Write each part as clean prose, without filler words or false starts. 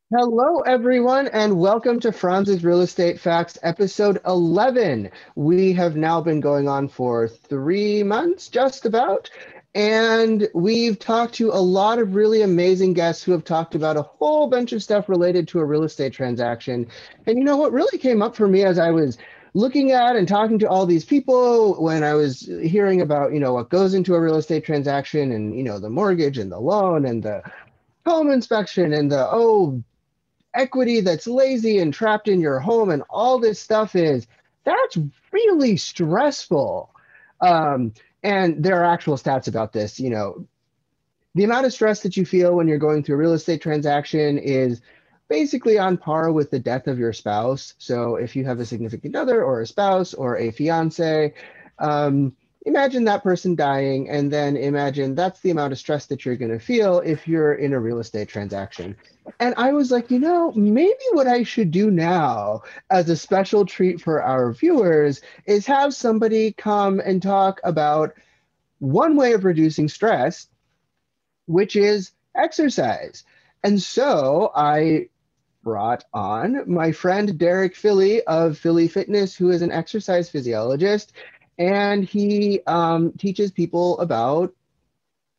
Hello, everyone, and welcome to Franz's Real Estate Facts, episode 11. We have now been going on for 3 months, just about, and we've talked to a lot of really amazing guests who have talked about a whole bunch of stuff related to a real estate transaction. And you know what really came up for me as I was looking at and talking to all these people when I was hearing about, what goes into a real estate transaction and, the mortgage and the loan and the home inspection and equity that's lazy and trapped in your home and all this stuff that's really stressful. Um, and there are actual stats about this. The amount of stress that you feel when you're going through a real estate transaction is basically on par with the death of your spouse. So if you have a significant other or a spouse or a fiance, um, imagine that person dying, and then imagine that's the amount of stress that you're going to feel if you're in a real estate transaction. And I was like, maybe what I should do now as a special treat for our viewers is have somebody come and talk about one way of reducing stress, which is exercise. And so I brought on my friend Derek Filley of Filley Fitness, who is an exercise physiologist, and he teaches people about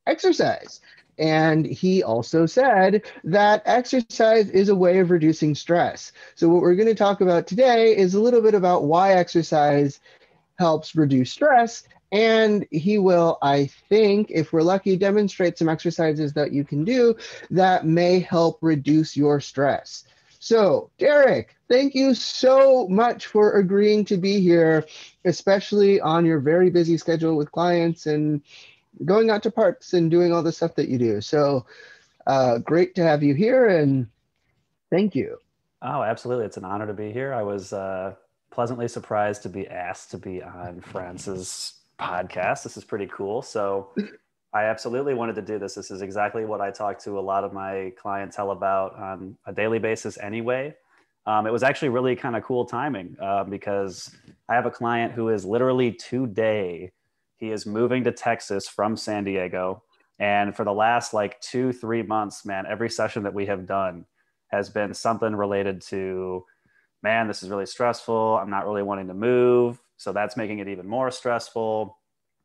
exercise. And he also said that exercise is a way of reducing stress. So, what we're going to talk about today is a little bit about why exercise helps reduce stress. And he will, I think, if we're lucky, demonstrate some exercises that you can do that may help reduce your stress. So, Derek, thank you so much for agreeing to be here, especially on your very busy schedule with clients and going out to parks and doing all the stuff that you do. So, great to have you here and thank you. Oh, absolutely. It's an honor to be here. I was pleasantly surprised to be asked to be on France's podcast. This is pretty cool. So I absolutely wanted to do this. This is exactly what I talk to a lot of my clientele about on a daily basis anyway. It was actually really kind of cool timing because I have a client who is literally today, he is moving to Texas from San Diego. And for the last like 2, 3 months, man, every session that we have done has been something related to, man, this is really stressful. I'm not really wanting to move. So that's making it even more stressful.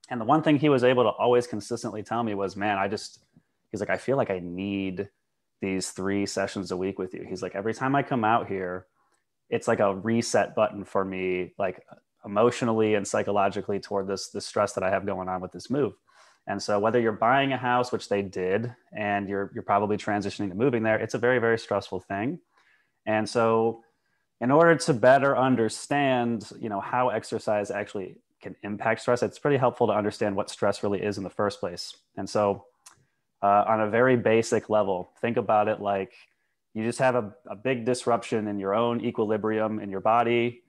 And the one thing he was able to always consistently tell me was, man, he's like, I feel like I need these 3 sessions a week with you. He's like, every time I come out here, it's like a reset button for me, like emotionally and psychologically toward this stress that I have going on with this move. And so whether you're buying a house, which they did, and you're probably transitioning to moving there, it's a very, very stressful thing. And so in order to better understand, how exercise actually can impact stress, it's pretty helpful to understand what stress really is in the first place. And so on a very basic level, think about it like you just have a big disruption in your own equilibrium in your body,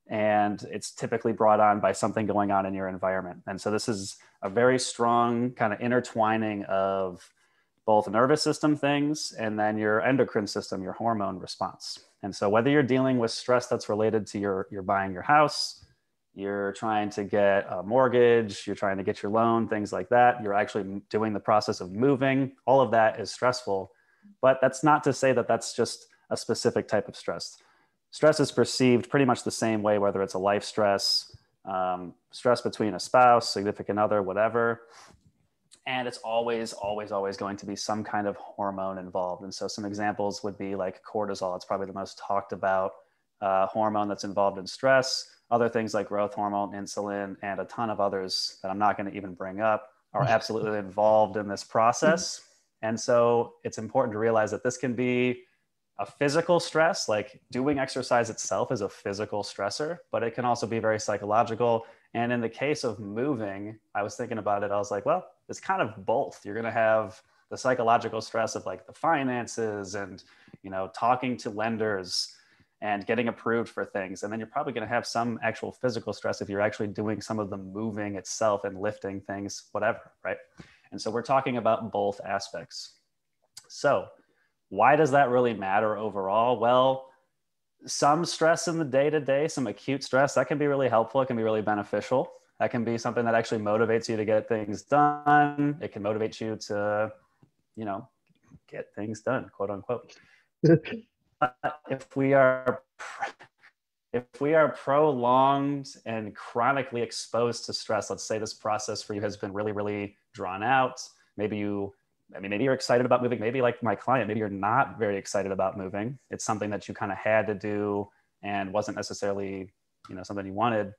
and it's typically brought on by something going on in your environment. And so this is a very strong kind of intertwining of both nervous system things and then your endocrine system, your hormone response. And so whether you're dealing with stress that's related to you're buying your house, you're trying to get a mortgage, you're trying to get your loan, things like that, you're actually doing the process of moving, all of that is stressful. But that's not to say that that's just a specific type of stress. Stress is perceived pretty much the same way, whether it's a life stress, stress between a spouse, significant other, whatever. And it's always, always, always going to be some kind of hormone involved. And so some examples would be like cortisol. It's probably the most talked about hormone that's involved in stress. Other things like growth hormone, insulin, and a ton of others that I'm not going to even bring up are absolutely involved in this process. And so it's important to realize that this can be a physical stress, like doing exercise itself is a physical stressor, but it can also be very psychological. And in the case of moving, I was thinking about it. I was like, well, it's kind of both. You're going to have the psychological stress of like the finances and, talking to lenders and getting approved for things. And then you're probably going to have some actual physical stress if you're actually doing some of the moving itself and lifting things, whatever, right? And so we're talking about both aspects. So why does that really matter overall? Well, some stress in the day to day, some acute stress, that can be really helpful. It can be really beneficial. That can be something that actually motivates you to get things done. It can motivate you to, get things done, quote unquote. if we are prolonged and chronically exposed to stress, let's say this process for you has been really, really drawn out. Maybe you're excited about moving. Maybe like my client, maybe you're not very excited about moving. It's something that you kind of had to do and wasn't necessarily, something you wanted.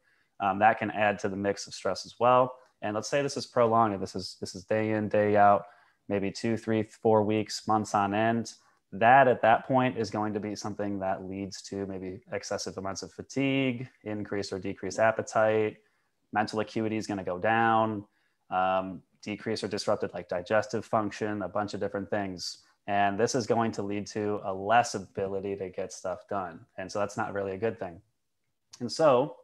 That can add to the mix of stress as well. And let's say this is prolonged, and this is day in, day out, maybe 2, 3, 4 weeks, months on end. That at that point is going to be something that leads to maybe excessive amounts of fatigue, increase or decrease appetite, mental acuity is going to go down, decrease or disrupted like digestive function, a bunch of different things. And this is going to lead to a less ability to get stuff done. And so that's not really a good thing. And so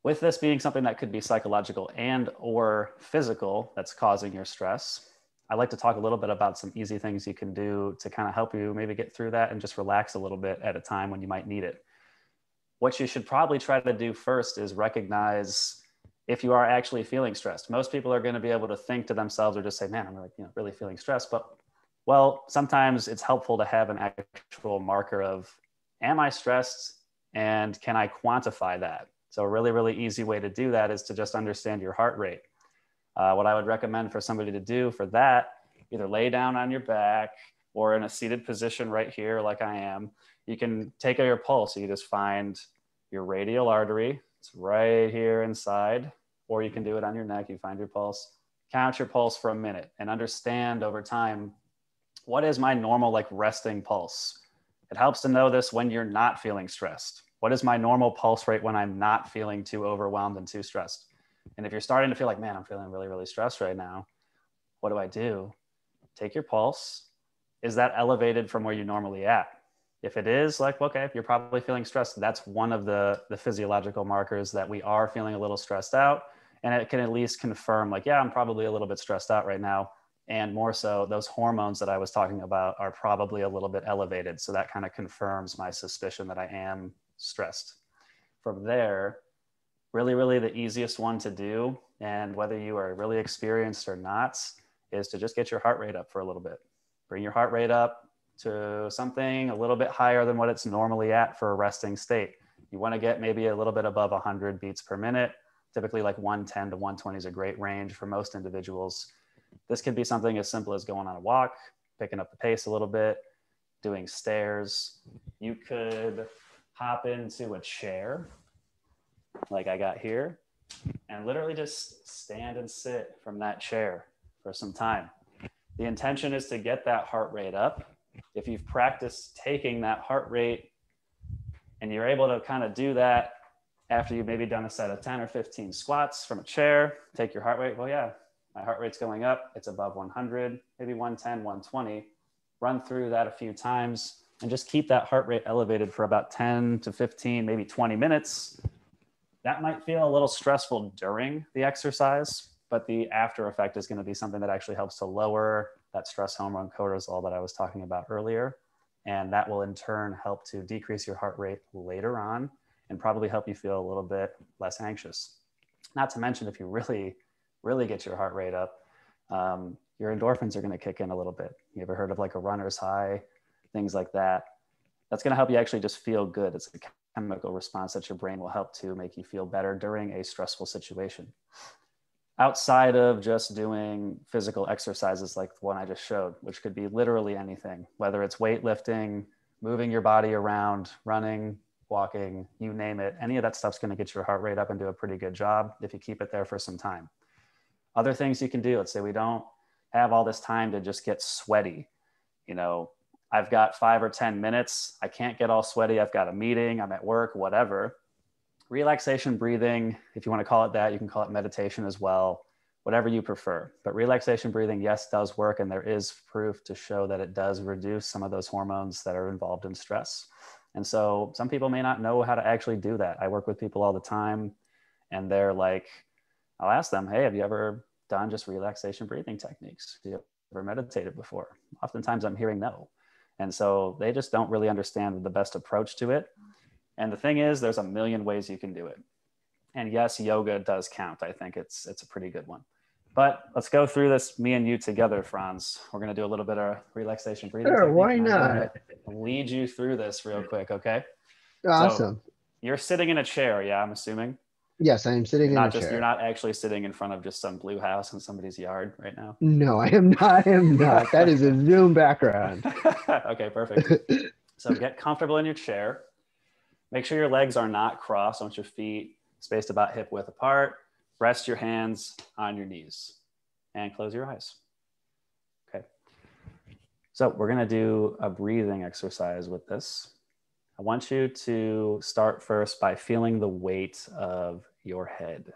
with this being something that could be psychological and or physical that's causing your stress, I'd like to talk a little bit about some easy things you can do to kind of help you maybe get through that and just relax a little bit at a time when you might need it. What you should probably try to do first is recognize if you are actually feeling stressed. Most people are going to be able to think to themselves or just say, man, I'm really feeling stressed. But well, sometimes it's helpful to have an actual marker of, am I stressed? And can I quantify that? So a really, really easy way to do that is to just understand your heart rate. What I would recommend for somebody to do for that, either lay down on your back or in a seated position right here, like I am. You can take your pulse. You just find your radial artery. It's right here inside, or you can do it on your neck. You find your pulse, count your pulse for a minute and understand over time, what is my normal like resting pulse? It helps to know this when you're not feeling stressed. What is my normal pulse rate when I'm not feeling too overwhelmed and too stressed? And if you're starting to feel like, man, I'm feeling really, really stressed right now, what do? Take your pulse. Is that elevated from where you're normally at? If it is, like, okay, if you're probably feeling stressed, that's one of the physiological markers that we are feeling a little stressed out. And it can at least confirm like, yeah, I'm probably a little bit stressed out right now. And more so, those hormones that I was talking about are probably a little bit elevated. So that kind of confirms my suspicion that I am stressed. From there, really, really the easiest one to do, and whether you are really experienced or not, is to just get your heart rate up for a little bit. Bring your heart rate up to something a little bit higher than what it's normally at for a resting state. You want to get maybe a little bit above 100 beats per minute. Typically like 110 to 120 is a great range for most individuals. This could be something as simple as going on a walk, picking up the pace a little bit, doing stairs. You could hop into a chair like I got here, and literally just stand and sit from that chair for some time. The intention is to get that heart rate up. If you've practiced taking that heart rate and you're able to kind of do that after you've maybe done a set of 10 or 15 squats from a chair, take your heart rate. Well, yeah, my heart rate's going up. It's above 100, maybe 110, 120. Run through that a few times and just keep that heart rate elevated for about 10 to 15, maybe 20 minutes. That might feel a little stressful during the exercise, but the after effect is going to be something that actually helps to lower that stress hormone cortisol that I was talking about earlier. And that will in turn help to decrease your heart rate later on and probably help you feel a little bit less anxious. Not to mention, if you really, really get your heart rate up, your endorphins are going to kick in a little bit. You ever heard of like a runner's high, things like that? That's going to help you actually just feel good. It's a chemical response that your brain will help to make you feel better during a stressful situation. Outside of just doing physical exercises like the one I just showed, which could be literally anything, whether it's weightlifting, moving your body around, running, walking, you name it, any of that stuff's going to get your heart rate up and do a pretty good job if you keep it there for some time. Other things you can do, let's say we don't have all this time to just get sweaty. I've got 5 or 10 minutes. I can't get all sweaty. I've got a meeting. I'm at work, whatever. Relaxation breathing, if you want to call it that, you can call it meditation as well, whatever you prefer. But relaxation breathing, yes, does work. And there is proof to show that it does reduce some of those hormones that are involved in stress. And so some people may not know how to actually do that. I work with people all the time and they're like, I'll ask them, hey, have you ever done just relaxation breathing techniques? Have you ever meditated before? Oftentimes I'm hearing no. And so they just don't really understand the best approach to it. And the thing is, there's a million ways you can do it. And yes, yoga does count. I think it's a pretty good one. But let's go through this, me and you together, Franz. We're going to do a little bit of relaxation breathing Sure, technique. why And I'm going not? to lead you through this real quick, okay? Awesome. So you're sitting in a chair, yeah, I'm assuming? Yes, I am sitting in a You're chair. not actually sitting in front of just some blue house in somebody's yard right now. No, I am not. I am not. That is a Zoom background. Okay, perfect. So get comfortable in your chair. Make sure your legs are not crossed. I want your feet spaced about hip width apart. Rest your hands on your knees and close your eyes. Okay. So we're going to do a breathing exercise with this. I want you to start first by feeling the weight of your head.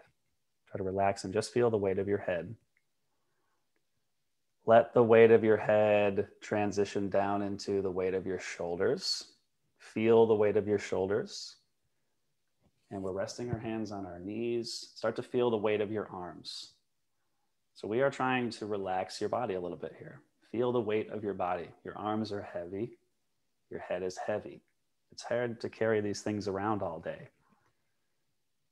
Try to relax and just feel the weight of your head. Let the weight of your head transition down into the weight of your shoulders. Feel the weight of your shoulders. And we're resting our hands on our knees. Start to feel the weight of your arms. So we are trying to relax your body a little bit here. Feel the weight of your body. Your arms are heavy. Your head is heavy. It's hard to carry these things around all day.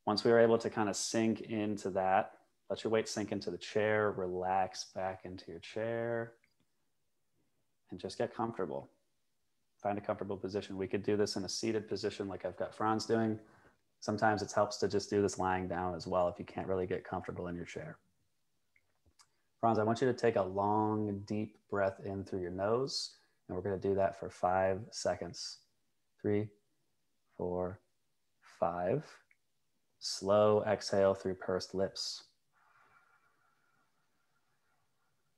Once we are able to kind of sink into that, let your weight sink into the chair, relax back into your chair, and just get comfortable. Find a comfortable position. We could do this in a seated position like I've got Franz doing. Sometimes it helps to just do this lying down as well if you can't really get comfortable in your chair. Franz, I want you to take a long, deep breath in through your nose, and we're going to do that for 5 seconds. 3, 4, 5. Slow exhale through pursed lips.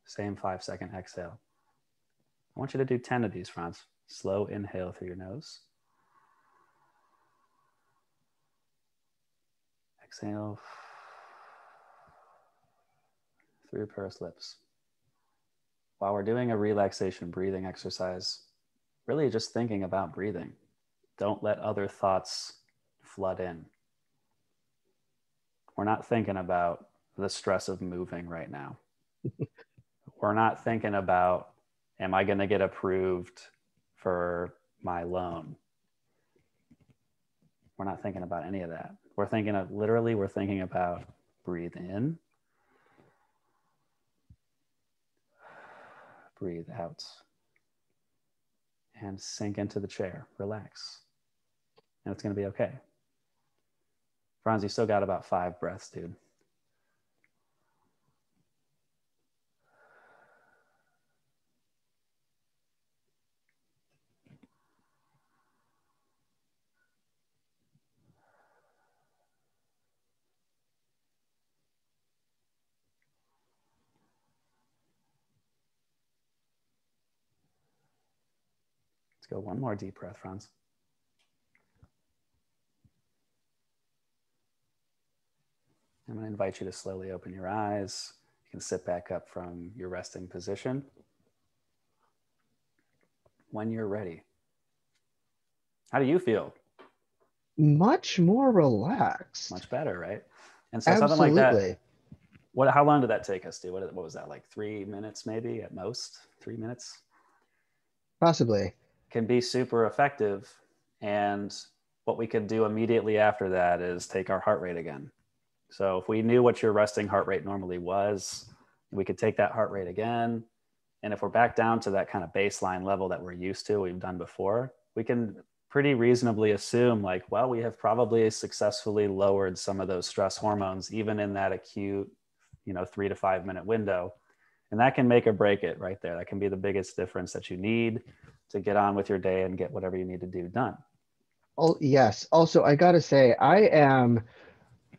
Same 5-second exhale. I want you to do 10 of these, Franz. Slow inhale through your nose. Exhale through pursed lips. While we're doing a relaxation breathing exercise, really just thinking about breathing. Don't let other thoughts flood in. We're not thinking about the stress of moving right now. We're not thinking about, am I going to get approved for my loan? We're not thinking about any of that. We're thinking about breathe in, breathe out, and sink into the chair, relax. And it's going to be okay. Franz, you still got about 5 breaths, dude. Let's go one more deep breath, Franz. I'm going to invite you to slowly open your eyes. You can sit back up from your resting position when you're ready. How do you feel? Much more relaxed. Much better, right? And so Absolutely. something like that, how long did that take us to? What was that, like 3 minutes maybe at most? 3 minutes? Possibly. Can be super effective. And what we could do immediately after that is take our heart rate again. So if we knew what your resting heart rate normally was, we could take that heart rate again. And if we're back down to that kind of baseline level that we're used to, we've done before, we can pretty reasonably assume like, well, we have probably successfully lowered some of those stress hormones, even in that acute, 3 to 5 minute window. And that can make or break it right there. That can be the biggest difference that you need to get on with your day and get whatever you need to do done. Oh, yes. Also, I got to say,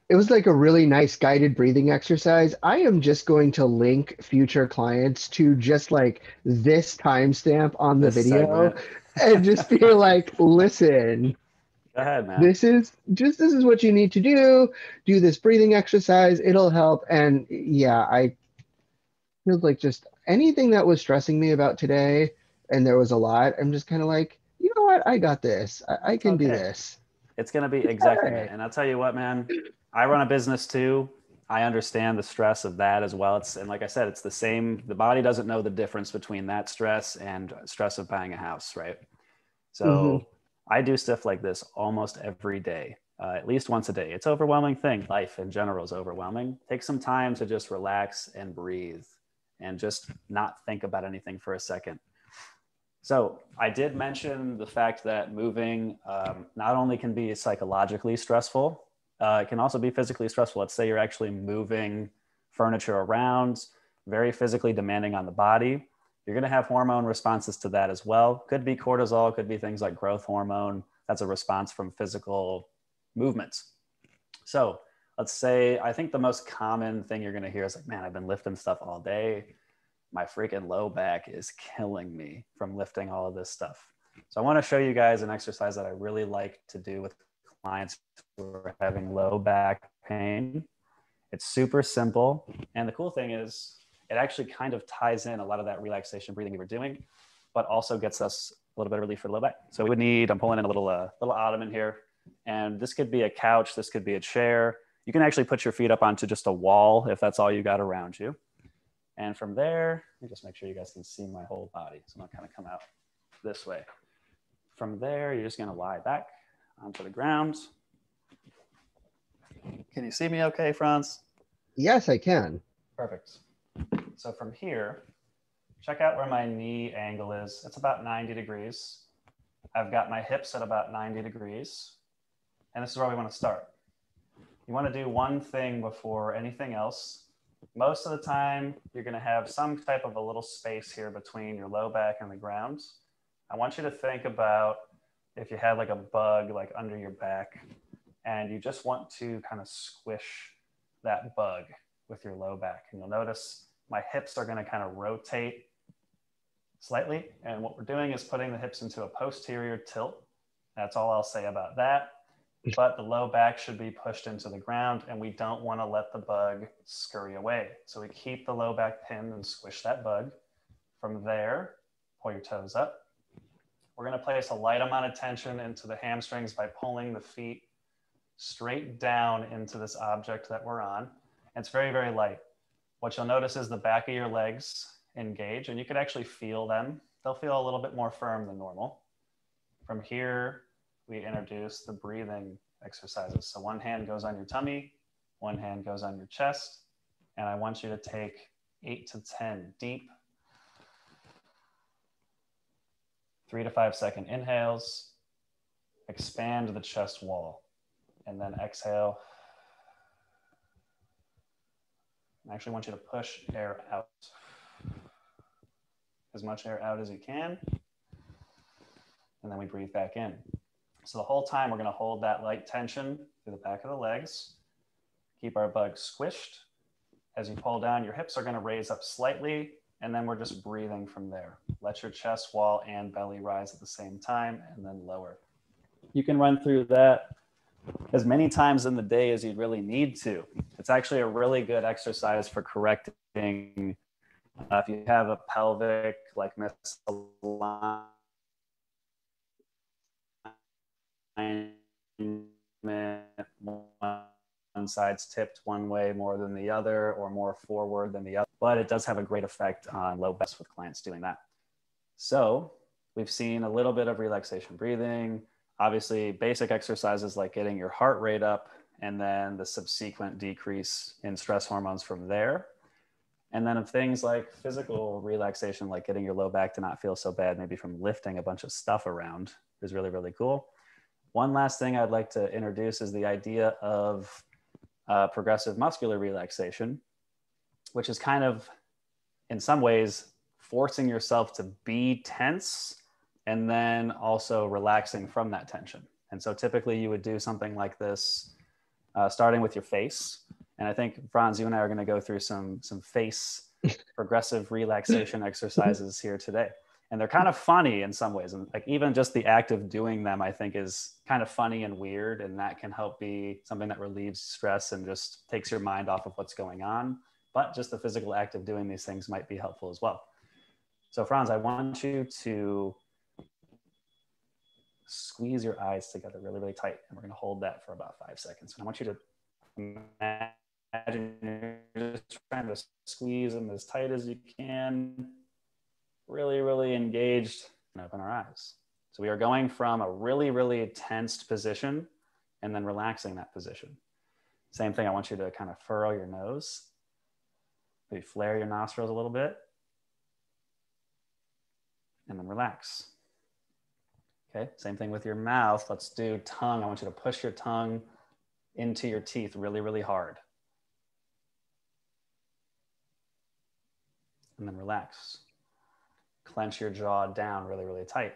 it was like a really nice guided breathing exercise. I am just going to link future clients to just like this timestamp on the video and just be like, listen, go ahead, man. this is what you need to do. Do this breathing exercise. It'll help. And yeah, I feel like just anything that was stressing me about today, and there was a lot, I'm just kind of like, you know what? I got this. I can do this. It's going to be exactly, right. man. And I'll tell you what, man, I run a business too. I understand the stress of that as well. And like I said, it's the same. The body doesn't know the difference between that stress and stress of buying a house, right? So I do stuff like this almost every day. at least once a day. It's an overwhelming thing. Life in general is overwhelming. Take some time to just relax and breathe and just not think about anything for a second. So I did mention the fact that moving not only can be psychologically stressful, it can also be physically stressful. Let's say you're actually moving furniture around, very physically demanding on the body. You're going to have hormone responses to that as well. Could be cortisol, could be things like growth hormone. That's a response from physical movements. So let's say, I think the most common thing you're going to hear is like, man, I've been lifting stuff all day. My freaking low back is killing me from lifting all of this stuff. So I want to show you guys an exercise that I really like to do with clients who are having low back pain. It's super simple. And the cool thing is it actually kind of ties in a lot of that relaxation breathing we were doing, but also gets us a little bit of relief for the low back. So we would need, I'm pulling in a little ottoman here. And this could be a couch. This could be a chair. You can actually put your feet up onto just a wall if that's all you got around you. And from there, let me just make sure you guys can see my whole body. So I'm going to kind of come out this way. From there, you're just going to lie back onto the ground. Can you see me okay, Frantz? Yes, I can. Perfect. So from here, check out where my knee angle is. It's about 90 degrees. I've got my hips at about 90 degrees. And this is where we want to start. You want to do one thing before anything else. Most of the time, you're going to have some type of a little space here between your low back and the ground. I want you to think about if you had like a bug like under your back, and you just want to kind of squish that bug with your low back. And you'll notice my hips are going to kind of rotate slightly. And what we're doing is putting the hips into a posterior tilt. That's all I'll say about that. But the low back should be pushed into the ground, and we don't want to let the bug scurry away. So we keep the low back pinned and squish that bug. From there, pull your toes up. We're going to place a light amount of tension into the hamstrings by pulling the feet straight down into this object that we're on. And it's very, very light. What you'll notice is the back of your legs engage, and you can actually feel them. They'll feel a little bit more firm than normal. From here, we introduce the breathing exercises. So one hand goes on your tummy, one hand goes on your chest, and I want you to take 8 to 10 deep 3 to 5 second inhales, expand the chest wall, and then exhale. I actually want you to push air out. As much air out as you can, and then we breathe back in. So the whole time we're going to hold that light tension through the back of the legs, keep our bug squished. As you pull down, your hips are going to raise up slightly, and then we're just breathing from there. Let your chest wall and belly rise at the same time, and then lower. You can run through that as many times in the day as you really need to. It's actually a really good exercise for correcting if you have a pelvic like misalignment, one side's tipped one way more than the other or more forward than the other, but it does have a great effect on low back with clients doing that. So we've seen a little bit of relaxation breathing, obviously basic exercises like getting your heart rate up, and then the subsequent decrease in stress hormones from there. And then of things like physical relaxation, like getting your low back to not feel so bad, maybe from lifting a bunch of stuff around, is really, really cool. One last thing I'd like to introduce is the idea of progressive muscular relaxation, which is kind of, in some ways, forcing yourself to be tense and then also relaxing from that tension. And so typically you would do something like this, starting with your face. And I think, Frantz, you and I are going to go through some face progressive relaxation exercises here today. And they're kind of funny in some ways. And like even just the act of doing them, I think is kind of funny and weird. And that can help be something that relieves stress and just takes your mind off of what's going on. But just the physical act of doing these things might be helpful as well. So Frantz, I want you to squeeze your eyes together really, really tight. And we're going to hold that for about 5 seconds. And I want you to imagine you're just trying to squeeze them as tight as you can, really, really engaged, and open our eyes. So we are going from a really, really tensed position and then relaxing that position. Same thing, I want you to kind of furrow your nose, maybe flare your nostrils a little bit, and then relax. Okay, same thing with your mouth. Let's do tongue. I want you to push your tongue into your teeth really, really hard. And then relax. Clench your jaw down really, really tight.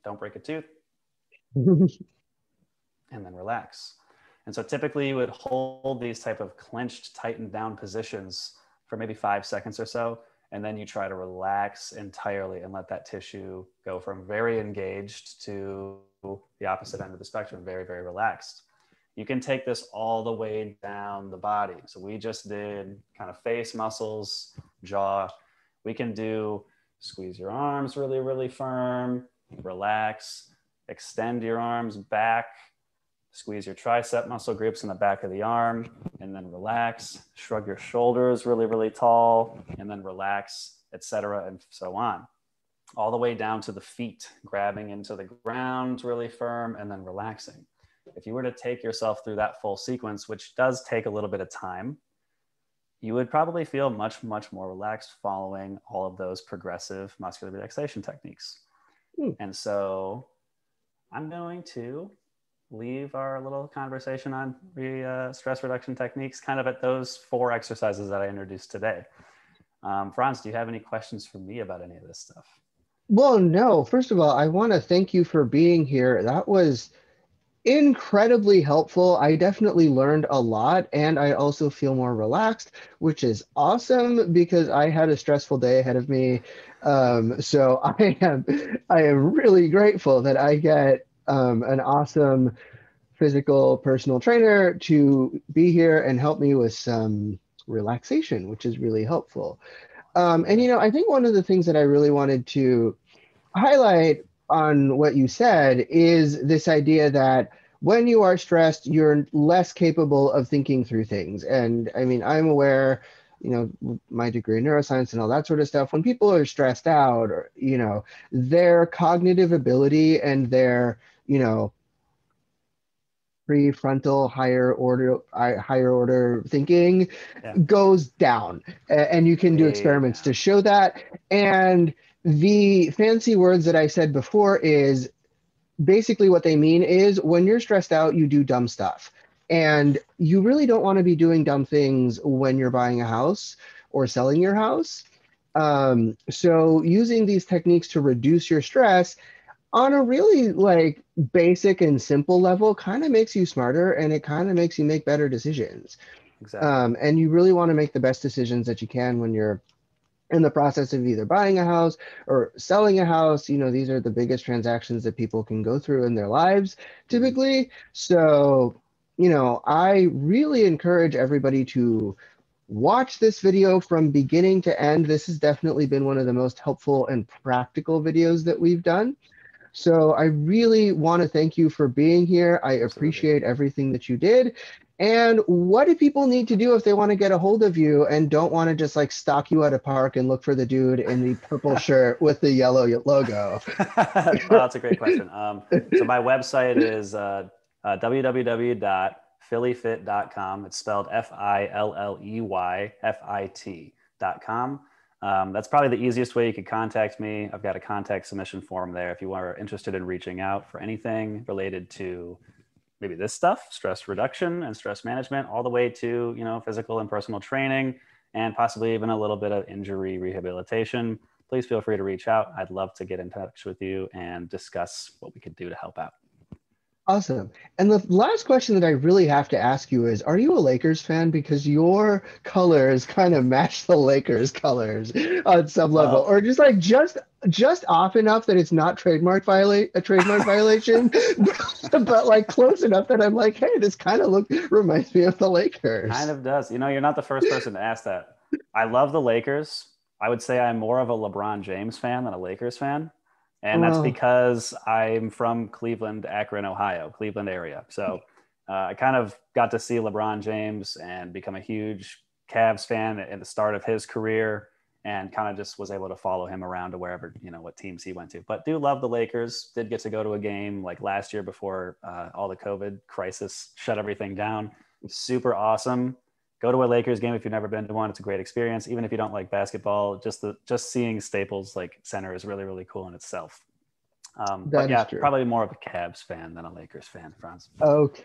Don't break a tooth. And then relax. And so typically you would hold these type of clenched, tightened down positions for maybe 5 seconds or so. And then you try to relax entirely and let that tissue go from very engaged to the opposite end of the spectrum, very, very relaxed. You can take this all the way down the body. So we just did kind of face muscles, jaw. We can do squeeze your arms really, really firm, relax, extend your arms back, squeeze your tricep muscle groups in the back of the arm, and then relax, shrug your shoulders really, really tall, and then relax, etc., and so on. All the way down to the feet, grabbing into the ground really firm, and then relaxing. If you were to take yourself through that full sequence, which does take a little bit of time, you would probably feel much, much more relaxed following all of those progressive muscular relaxation techniques. And so I'm going to leave our little conversation on stress reduction techniques kind of at those 4 exercises that I introduced today. Frantz, do you have any questions for me about any of this stuff? Well, no. First of all, I want to thank you for being here. That was incredibly helpful. I definitely learned a lot, and I also feel more relaxed, which is awesome because I had a stressful day ahead of me. So I am really grateful that I get an awesome physical personal trainer to be here and help me with some relaxation, which is really helpful. And I think one of the things that I really wanted to highlight on what you said is this idea that when you are stressed, you're less capable of thinking through things. And I mean, I'm aware, my degree in neuroscience and all that sort of stuff, when people are stressed out, or, their cognitive ability and their, prefrontal higher order thinking goes down. And you can do experiments to show that. And the fancy words that I said before is basically what they mean is when you're stressed out, you do dumb stuff. And you really don't want to be doing dumb things when you're buying a house or selling your house. So using these techniques to reduce your stress on a really basic and simple level kind of makes you smarter, and it kind of makes you make better decisions. Exactly. And you really want to make the best decisions that you can when you're in the process of either buying a house or selling a house. These are the biggest transactions that people can go through in their lives typically. So, I really encourage everybody to watch this video from beginning to end. This has definitely been one of the most helpful and practical videos that we've done. So I really want to thank you for being here. I appreciate everything that you did. And what do people need to do if they want to get a hold of you and don't want to just stalk you at a park and look for the dude in the purple shirt with the yellow logo? Well, that's a great question. So my website is www.filleyfit.com. It's spelled FILLEYFIT.com. That's probably the easiest way you could contact me. I've got a contact submission form there if you are interested in reaching out for anything related to maybe this stuff, stress reduction and stress management, all the way to, physical and personal training, and possibly even a little bit of injury rehabilitation. Please feel free to reach out. I'd love to get in touch with you and discuss what we could do to help out. Awesome. And the last question that I really have to ask you is, are you a Lakers fan? Because your colors kind of match the Lakers colors on some level, or just off enough that it's not a trademark violation, but close enough that I'm like, hey, this kind of reminds me of the Lakers. Kind of does. You're not the first person to ask that. I love the Lakers. I would say I'm more of a LeBron James fan than a Lakers fan. And that's because I'm from Cleveland, Akron, Ohio, Cleveland area. So I kind of got to see LeBron James and become a huge Cavs fan at the start of his career. and kind of just was able to follow him around to wherever, what teams he went to. But do love the Lakers. Did get to go to a game like last year before all the COVID crisis shut everything down. Super awesome. Go to a Lakers game if you've never been to one. It's a great experience. Even if you don't like basketball, just seeing Staples Center is really, really cool in itself. But yeah, probably more of a Cavs fan than a Lakers fan, Frantz. Okay.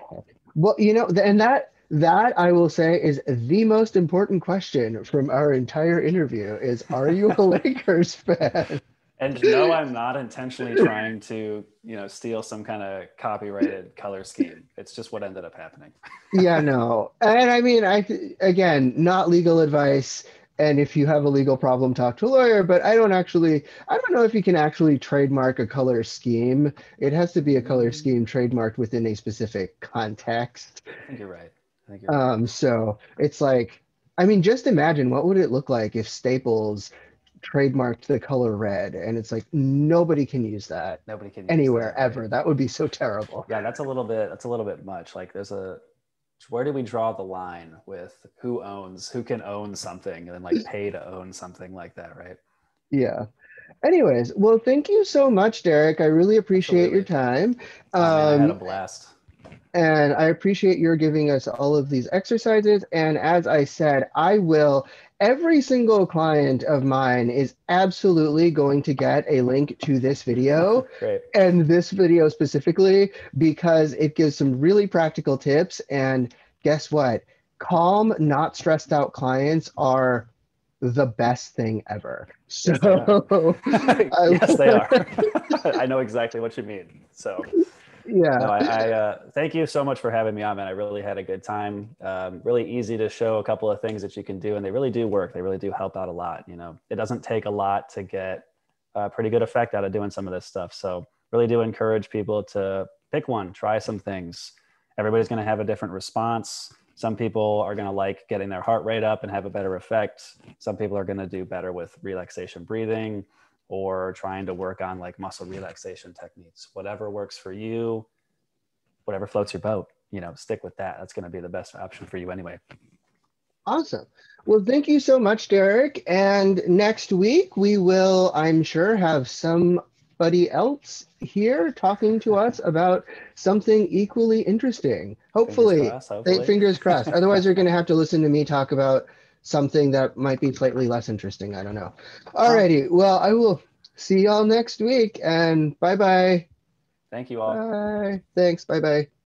Well, and that I will say is the most important question from our entire interview is, are you a Lakers fan? And no, I'm not intentionally trying to, steal some kind of copyrighted color scheme. It's just what ended up happening. Yeah, no. And I mean, again, not legal advice. And if you have a legal problem, talk to a lawyer. But I don't know if you can actually trademark a color scheme. It has to be a color scheme trademarked within a specific context. I think you're right. So it's like, I mean, just imagine what would it look like if Staples trademarked the color red, and it's like nobody can use that. Nobody can use anywhere that, ever. Right? That would be so terrible. Yeah, that's a little bit much. Like where do we draw the line with who can own something and then pay to own something like that, right? Yeah. Anyways, well, thank you so much, Derek. I really appreciate your time. Man, I had a blast. And I appreciate your giving us all of these exercises. And as I said, every single client of mine is absolutely going to get a link to this video. Great. And this video specifically, because it gives some really practical tips. And guess what? Calm, not stressed out clients are the best thing ever. So yes, they are. I know exactly what you mean. So yeah. No, I thank you so much for having me on, man. I really had a good time. Really easy to show a couple of things that you can do, and they really do work. They really do help out a lot. It doesn't take a lot to get a pretty good effect out of doing some of this stuff. So really do encourage people to pick one, try some things. Everybody's going to have a different response. Some people are going to like getting their heart rate up and have a better effect. Some people are going to do better with relaxation breathing, or trying to work on muscle relaxation techniques. Whatever works for you, whatever floats your boat, stick with that. That's going to be the best option for you anyway. Awesome. Well, thank you so much, Derek. And next week we will, I'm sure, have somebody else here talking to us about something equally interesting. Hopefully. Fingers crossed. Otherwise, you're going to have to listen to me talk about something that might be slightly less interesting. I don't know. Alrighty. Well, I will see y'all next week, and bye-bye. Thank you all. Bye. Thanks. Bye-bye.